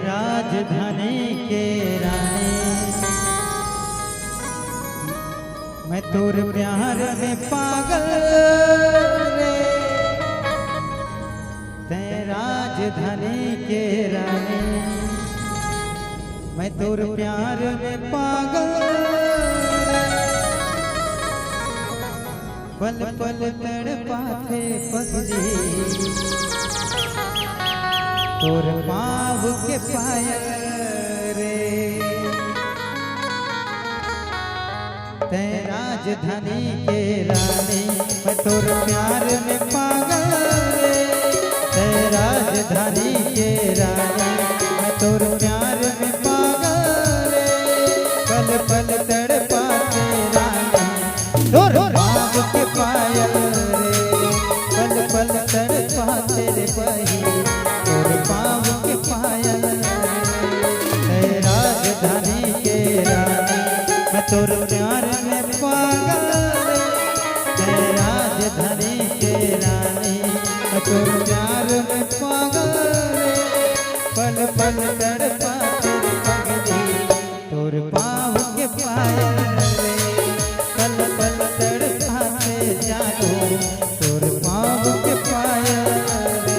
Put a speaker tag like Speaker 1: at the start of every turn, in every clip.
Speaker 1: राजधानी के रानी मैं तोर प्यार में पागल रे। ते राजधानी के रानी मैं तोर प्यार में पागल रे। पल पल तड़पाते पगली तोर पाँव के पायल रे। ते राजधानी के रानी मैं तोर प्यार में पागल रे। ते राजधानी के रानी मैं तोर प्यार में पागल रे। पल पल तड़पाते रानी तोर पाँव के पायल रे। पल पल तड़पाते रे बही तोर पाँव के पायल रे। राजधानी के रानी मैं तोर प्यार में पागल रे। राजधानी के रानी मैं तोर प्यार में पागल रे। पल पल तड़पाते रे पगली तोर पाँव के पायल रे। पल पल तड़पाते जानो तोर पाँव के पायल रे।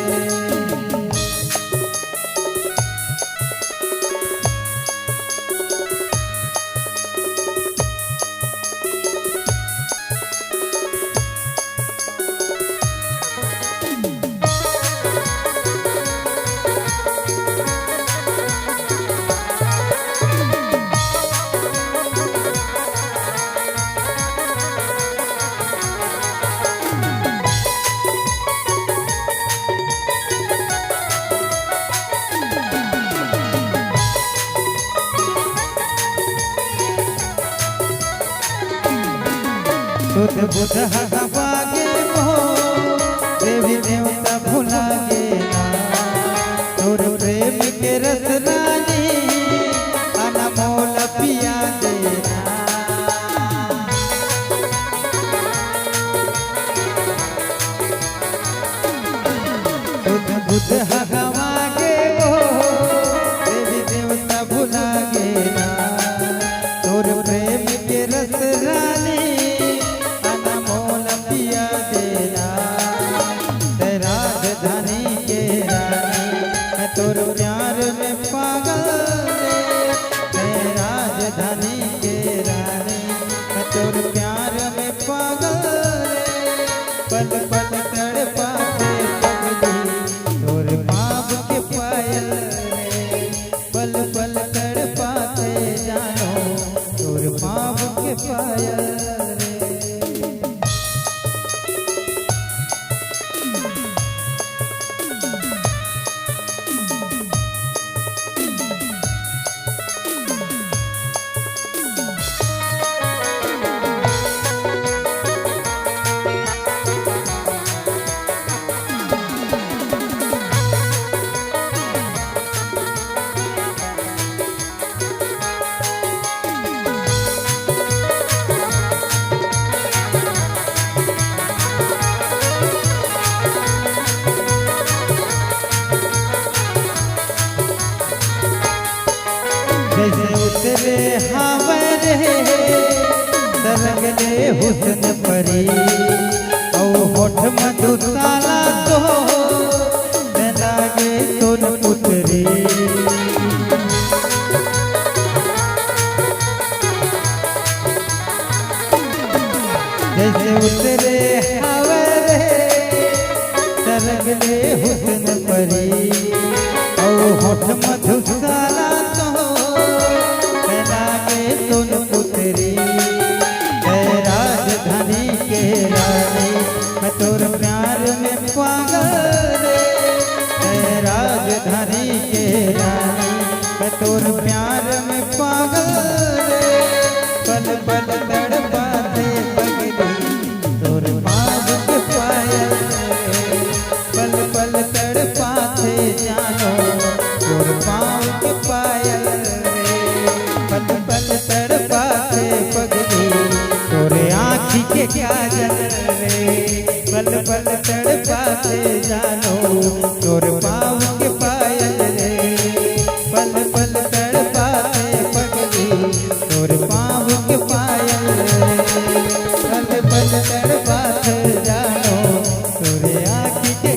Speaker 1: सुध बुध हवागे मोह देवी देवता भुलागे ना। तोर प्रेम के रस रानी अनमोल पिया देना। सुध बुध हवागे मोह देवी देवता भुलागे ना। तोर प्रेम के रस रानी तोर प्यार में पागल रे। राजधानी के रानी मैं तोर प्यार में पागल रे। पल पल तड़पाते पगली तोर पाँव के पायल रे। पल पल तड़पाते जानो तोर पाँव के पायल रे। जैसे उतरे हावर सरगले हुस्न परी औ होठ मधुशाला तो लागे तोन पुतरी। जैसे उतरे हावर सरगले हुस्न परी औ होठ मधुशाला तोन पुतरी। राजधानी के रानी मैं तोर प्यार में पागल रे। राजधानी के रानी मैं तोर प्यार में पागल रे। पल पल तड़पाते पगली तोर पाँव के पायल रे। पल पल तड़पाते जानो तोर पाँव के पायल रे। पल पल तड़पाते पगली तोरे आँखी के काजल रे, पल पल तड़पाते जानो तोर पाँव के पायल रे, पल पल तड़पाते पगली तोर पाँव के पायल रे, पल पल तड़पाते जानो तोरे आँख के